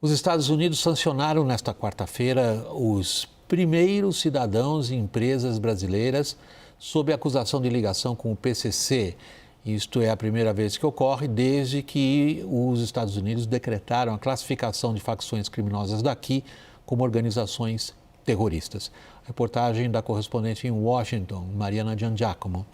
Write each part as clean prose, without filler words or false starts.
Os Estados Unidos sancionaram nesta quarta-feira os primeiros cidadãos e empresas brasileiras sob acusação de ligação com o PCC. Isto é a primeira vez que ocorre desde que os Estados Unidos decretaram a classificação de facções criminosas daqui como organizações terroristas. Reportagem da correspondente em Washington, Mariana Giangiacomo.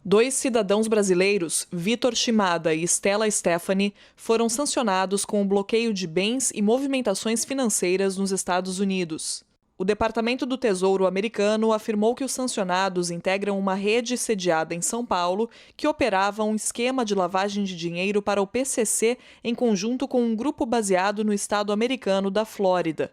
2 cidadãos brasileiros, Vitor Shimada e Stella Stephanie, foram sancionados com o bloqueio de bens e movimentações financeiras nos Estados Unidos. O Departamento do Tesouro americano afirmou que os sancionados integram uma rede sediada em São Paulo que operava um esquema de lavagem de dinheiro para o PCC em conjunto com um grupo baseado no estado americano da Flórida.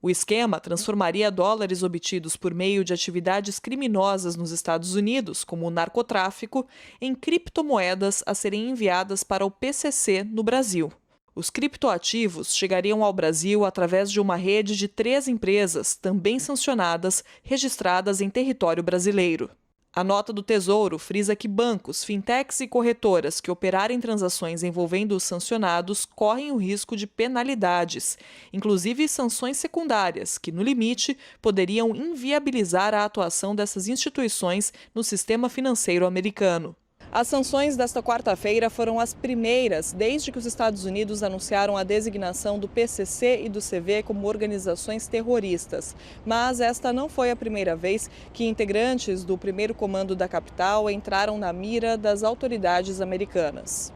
O esquema transformaria dólares obtidos por meio de atividades criminosas nos Estados Unidos, como o narcotráfico, em criptomoedas a serem enviadas para o PCC no Brasil. Os criptoativos chegariam ao Brasil através de uma rede de 3 empresas, também sancionadas, registradas em território brasileiro. A nota do Tesouro frisa que bancos, fintechs e corretoras que operarem transações envolvendo os sancionados correm o risco de penalidades, inclusive sanções secundárias, que, no limite, poderiam inviabilizar a atuação dessas instituições no sistema financeiro americano. As sanções desta quarta-feira foram as primeiras desde que os Estados Unidos anunciaram a designação do PCC e do CV como organizações terroristas. Mas esta não foi a primeira vez que integrantes do primeiro comando da capital entraram na mira das autoridades americanas.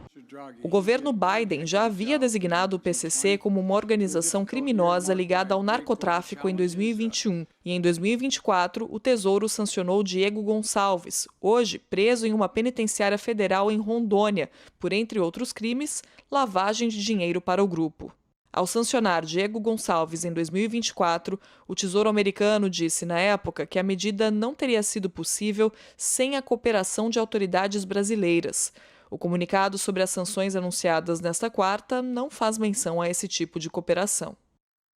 O governo Biden já havia designado o PCC como uma organização criminosa ligada ao narcotráfico em 2021. E em 2024, o Tesouro sancionou Diego Gonçalves, hoje preso em uma penitenciária federal em Rondônia, por, entre outros crimes, lavagem de dinheiro para o grupo. Ao sancionar Diego Gonçalves em 2024, o Tesouro americano disse na época que a medida não teria sido possível sem a cooperação de autoridades brasileiras. O comunicado sobre as sanções anunciadas nesta quarta não faz menção a esse tipo de cooperação.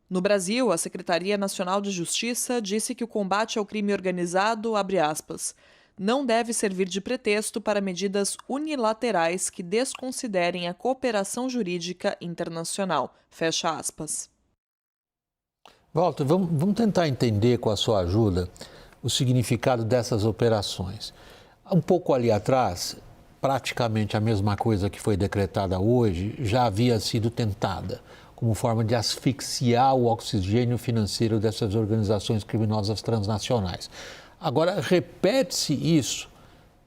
No Brasil, a Secretaria Nacional de Justiça disse que o combate ao crime organizado, abre aspas, não deve servir de pretexto para medidas unilaterais que desconsiderem a cooperação jurídica internacional, fecha aspas. Walter, vamos tentar entender com a sua ajuda o significado dessas operações. Um pouco ali atrás, praticamente a mesma coisa que foi decretada hoje já havia sido tentada, como forma de asfixiar o oxigênio financeiro dessas organizações criminosas transnacionais. Agora, repete-se isso.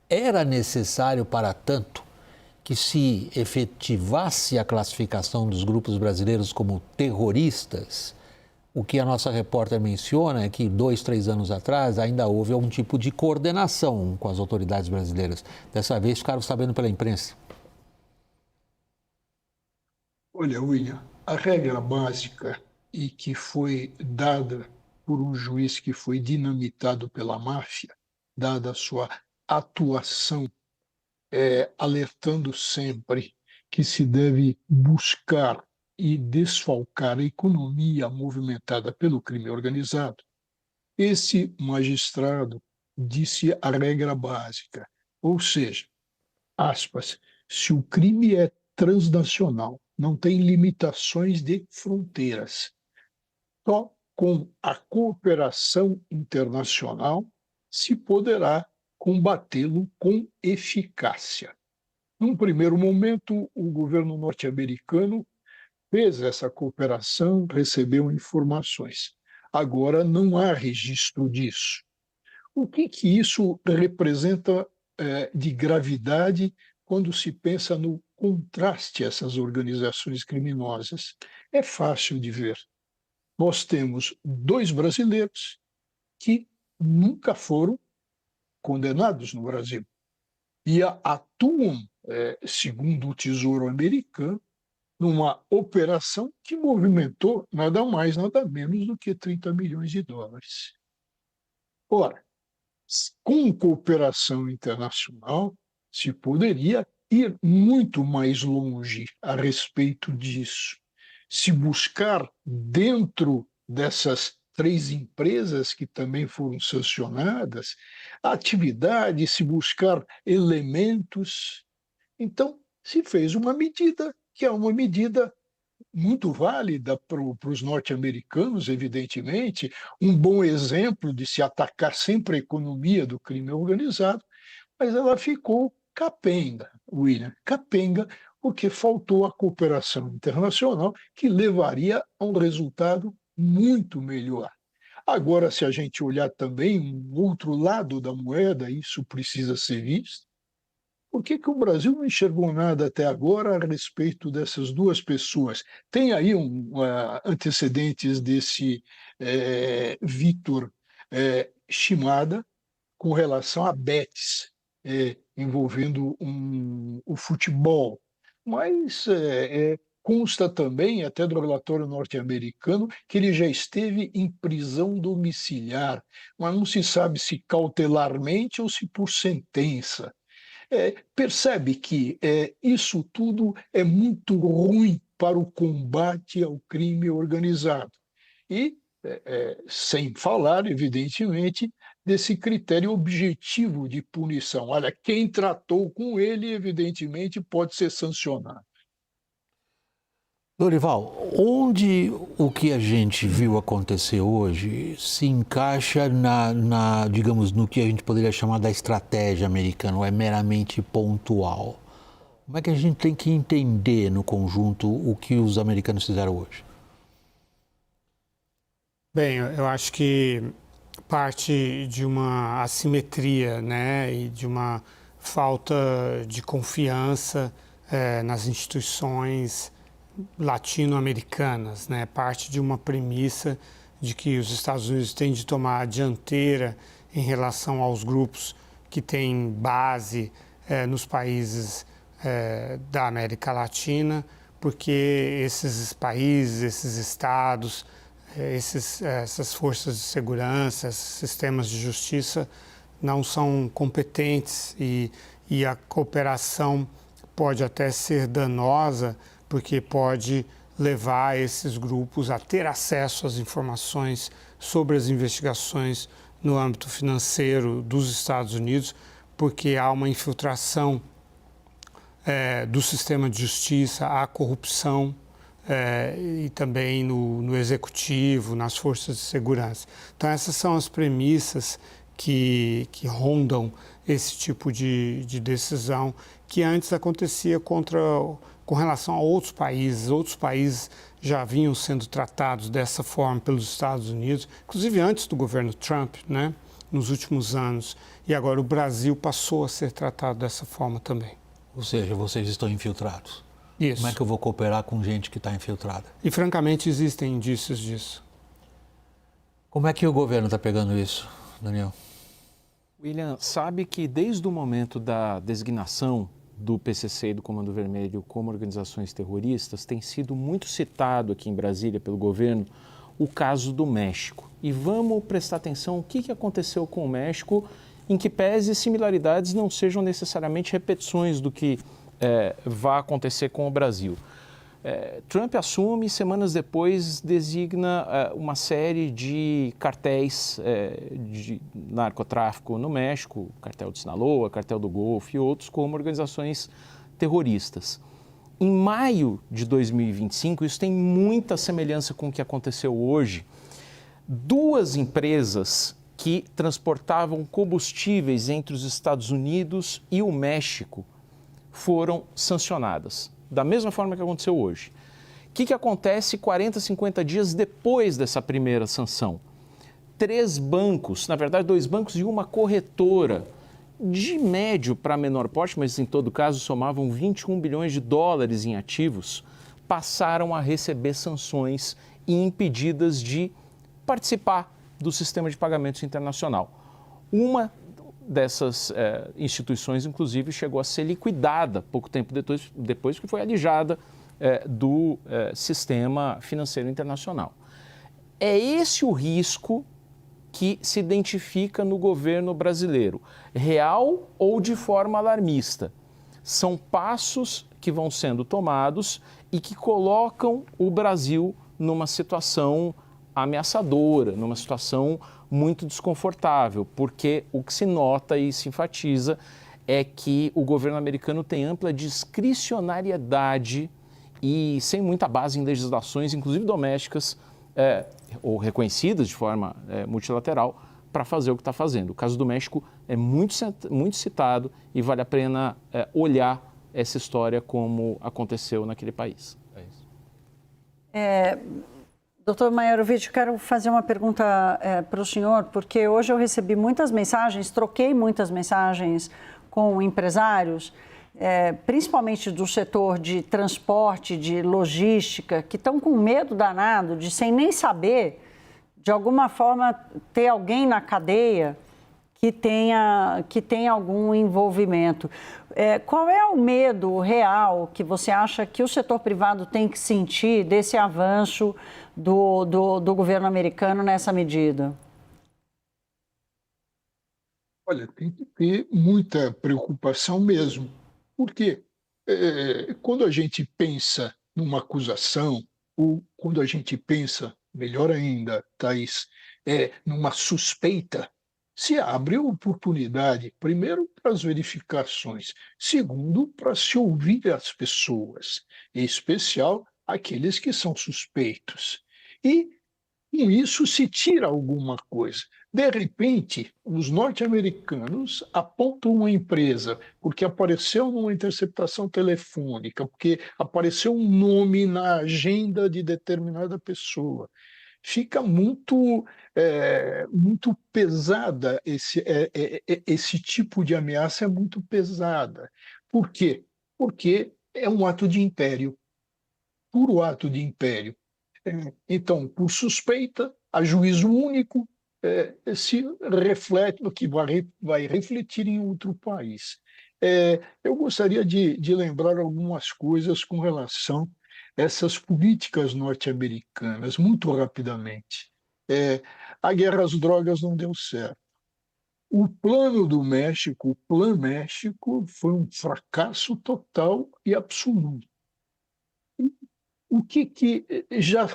Era necessário para tanto que se efetivasse a classificação dos grupos brasileiros como terroristas? O que a nossa repórter menciona é que 2, 3 anos atrás ainda houve algum tipo de coordenação com as autoridades brasileiras. Dessa vez ficaram sabendo pela imprensa. Olha, William, a regra básica e que foi dada por um juiz que foi dinamitado pela máfia, dada a sua atuação, alertando sempre que se deve buscar e desfalcar a economia movimentada pelo crime organizado, esse magistrado disse a regra básica, ou seja, aspas, se o crime é transnacional, não tem limitações de fronteiras, só com a cooperação internacional se poderá combatê-lo com eficácia. Num primeiro momento, o governo norte-americano fez essa cooperação, recebeu informações. Agora não há registro disso. O que isso representa de gravidade quando se pensa no contraste a essas organizações criminosas? É fácil de ver. Nós temos 2 brasileiros que nunca foram condenados no Brasil e atuam, segundo o Tesouro americano, numa operação que movimentou nada mais, nada menos do que 30 milhões de dólares. Ora, com cooperação internacional, se poderia ir muito mais longe a respeito disso. Se buscar dentro dessas 3 empresas que também foram sancionadas, a atividade, se buscar elementos. Então, se fez uma medida que é uma medida muito válida para os norte-americanos, evidentemente, um bom exemplo de se atacar sempre a economia do crime organizado, mas ela ficou capenga, William, capenga, porque faltou a cooperação internacional que levaria a um resultado muito melhor. Agora, se a gente olhar também um outro lado da moeda, isso precisa ser visto. Por que que o Brasil não enxergou nada até agora a respeito dessas duas pessoas? Tem aí antecedentes desse Vitor Shimada com relação a bets envolvendo o futebol. Mas consta também, até do relatório norte-americano, que ele já esteve em prisão domiciliar, mas não se sabe se cautelarmente ou se por sentença. Percebe que isso tudo é muito ruim para o combate ao crime organizado. E, sem falar, evidentemente, desse critério objetivo de punição. Olha, quem tratou com ele, evidentemente, pode ser sancionado. Dorival, onde o que a gente viu acontecer hoje se encaixa digamos, no que a gente poderia chamar da estratégia americana, ou é meramente pontual? Como é que a gente tem que entender no conjunto o que os americanos fizeram hoje? Bem, eu acho que parte de uma assimetria, né, e de uma falta de confiança nas instituições latino-americanas, né, parte de uma premissa de que os Estados Unidos têm de tomar a dianteira em relação aos grupos que têm base nos países da América Latina, porque esses países, esses estados, essas forças de segurança, esses sistemas de justiça não são competentes e a cooperação pode até ser danosa, porque pode levar esses grupos a ter acesso às informações sobre as investigações no âmbito financeiro dos Estados Unidos, porque há uma infiltração do sistema de justiça, há corrupção, e também no executivo, nas forças de segurança. Então, essas são as premissas que rondam esse tipo de decisão que antes acontecia com relação a outros países. Outros países já vinham sendo tratados dessa forma pelos Estados Unidos, inclusive antes do governo Trump, né, nos últimos anos. E agora o Brasil passou a ser tratado dessa forma também. Ou seja, vocês estão infiltrados. Isso. Como é que eu vou cooperar com gente que está infiltrada? E, francamente, existem indícios disso. Como é que o governo está pegando isso, Daniel? William, sabe que desde o momento da designação do PCC e do Comando Vermelho como organizações terroristas, tem sido muito citado aqui em Brasília pelo governo o caso do México. E vamos prestar atenção o que aconteceu com o México, em que pese similaridades não sejam necessariamente repetições do que vai acontecer com o Brasil. Trump assume e semanas depois designa uma série de cartéis de narcotráfico no México, cartel de Sinaloa, cartel do Golfo e outros como organizações terroristas. Em maio de 2025, isso tem muita semelhança com o que aconteceu hoje. Duas empresas que transportavam combustíveis entre os Estados Unidos e o México foram sancionadas, da mesma forma que aconteceu hoje. O que acontece 40, 50 dias depois dessa primeira sanção? 3 bancos, na verdade 2 bancos e uma corretora, de médio para menor porte, mas em todo caso somavam 21 bilhões de dólares em ativos, passaram a receber sanções e impedidas de participar do sistema de pagamentos internacional. Uma dessas instituições, inclusive, chegou a ser liquidada pouco tempo depois que foi alijada do sistema financeiro internacional. É esse o risco que se identifica no governo brasileiro, real ou de forma alarmista. São passos que vão sendo tomados e que colocam o Brasil numa situação ameaçadora, numa situação muito desconfortável, porque o que se nota e se enfatiza é que o governo americano tem ampla discricionariedade e sem muita base em legislações, inclusive domésticas, ou reconhecidas de forma multilateral, para fazer o que está fazendo. O caso do México é muito citado e vale a pena olhar essa história como aconteceu naquele país. Doutor Maierovitch, eu quero fazer uma pergunta para o senhor, porque hoje eu recebi muitas mensagens, troquei muitas mensagens com empresários, principalmente do setor de transporte, de logística, que estão com medo danado de, sem nem saber, de alguma forma, ter alguém na cadeia que tenha algum envolvimento. Qual é o medo real que você acha que o setor privado tem que sentir desse avanço do governo americano nessa medida? Olha, tem que ter muita preocupação mesmo, porque quando a gente pensa numa acusação, ou quando a gente pensa, melhor ainda, Thaís, numa suspeita, se abre oportunidade, primeiro, para as verificações, segundo, para se ouvir as pessoas, em especial aqueles que são suspeitos. E com isso se tira alguma coisa. De repente, os norte-americanos apontam uma empresa porque apareceu numa interceptação telefônica, porque apareceu um nome na agenda de determinada pessoa. Fica muito pesada, esse tipo de ameaça é muito pesada. Por quê? Porque é um ato de império, puro ato de império. Então, por suspeita, a juízo único se reflete no que vai refletir em outro país. Eu gostaria de lembrar algumas coisas com relação a essas políticas norte-americanas, muito rapidamente. A guerra às drogas não deu certo. O plano do México, o Plan México, foi um fracasso total e absoluto. O que já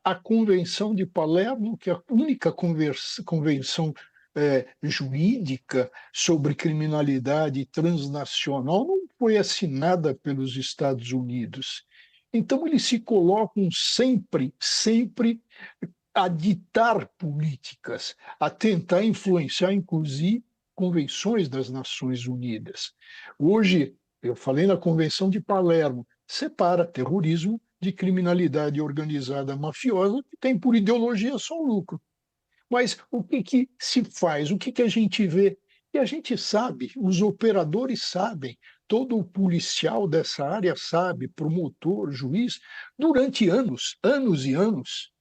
a Convenção de Palermo, que é a única convenção jurídica sobre criminalidade transnacional, não foi assinada pelos Estados Unidos. Então, eles se colocam sempre a ditar políticas, a tentar influenciar, inclusive, convenções das Nações Unidas. Hoje, eu falei na Convenção de Palermo, separa terrorismo de criminalidade organizada mafiosa, que tem por ideologia só lucro. Mas o que se faz? O que a gente vê? E a gente sabe, os operadores sabem, todo o policial dessa área sabe, promotor, juiz, durante anos e anos.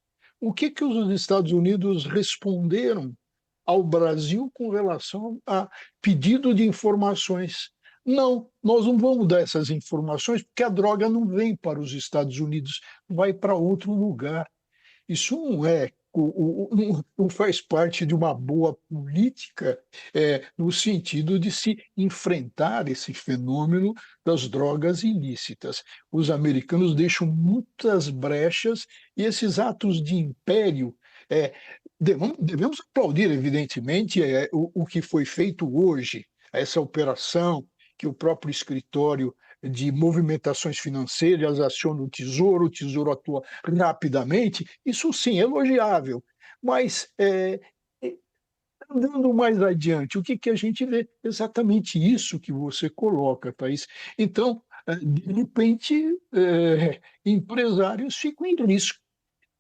O que os Estados Unidos responderam ao Brasil com relação a pedido de informações? Não, nós não vamos dar essas informações porque a droga não vem para os Estados Unidos, vai para outro lugar. Isso não faz parte de uma boa política no sentido de se enfrentar esse fenômeno das drogas ilícitas. Os americanos deixam muitas brechas e esses atos de império devemos aplaudir, evidentemente, o que foi feito hoje, essa operação que o próprio escritório de movimentações financeiras aciona o Tesouro atua rapidamente, isso sim, é elogiável. Mas, andando mais adiante, o que a gente vê? Exatamente isso que você coloca, Thaís. Então, de repente, empresários ficam em risco.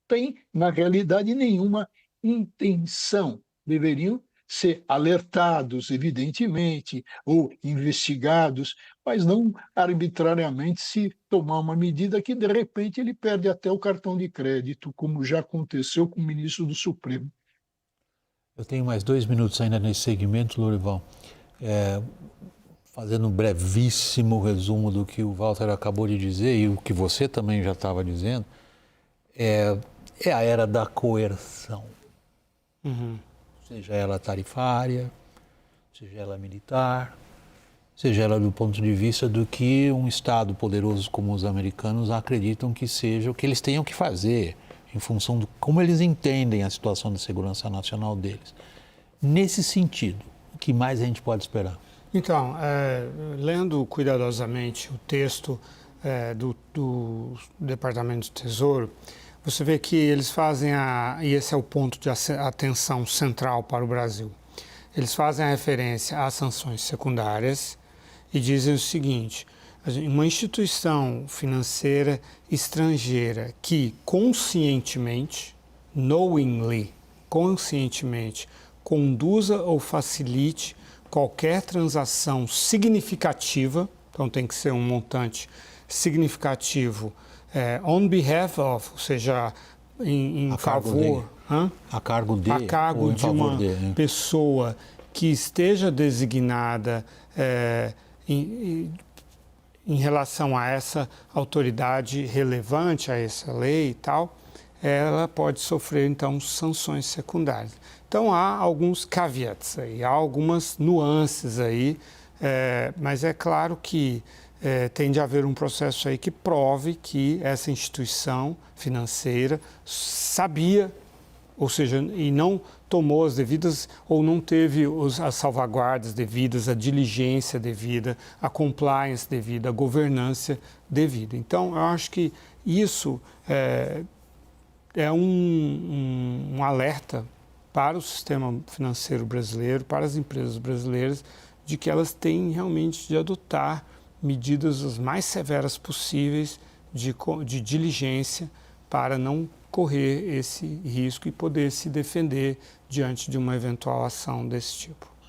Tem, na realidade, nenhuma intenção. Deveriam ser alertados, evidentemente, ou investigados, mas não arbitrariamente se tomar uma medida que, de repente, ele perde até o cartão de crédito, como já aconteceu com o ministro do Supremo. Eu tenho mais 2 minutos ainda nesse segmento, Lourival. Fazendo um brevíssimo resumo do que o Walter acabou de dizer e o que você também já estava dizendo, é a era da coerção. Uhum. Seja ela tarifária, seja ela militar, seja ela do ponto de vista do que um Estado poderoso como os americanos acreditam que seja o que eles tenham que fazer, em função de como eles entendem a situação de segurança nacional deles. Nesse sentido, o que mais a gente pode esperar? Então, lendo cuidadosamente o texto do Departamento do Tesouro, você vê que eles fazem e esse é o ponto de atenção central para o Brasil, eles fazem a referência às sanções secundárias e dizem o seguinte: uma instituição financeira estrangeira que conscientemente, conscientemente, conduza ou facilite qualquer transação significativa, então tem que ser um montante significativo, on behalf of, ou seja, em favor, a cargo de, ou em favor de uma pessoa que esteja designada em relação a essa autoridade relevante, a essa lei e tal, ela pode sofrer, então, sanções secundárias. Então, há alguns caveats aí, há algumas nuances aí, mas é claro que tem de haver um processo aí que prove que essa instituição financeira sabia, ou seja, e não tomou as devidas, ou não teve as salvaguardas devidas, a diligência devida, a compliance devida, a governança devida. Então, eu acho que isso é um alerta para o sistema financeiro brasileiro, para as empresas brasileiras, de que elas têm realmente de adotar medidas as mais severas possíveis de diligência para não correr esse risco e poder se defender diante de uma eventual ação desse tipo.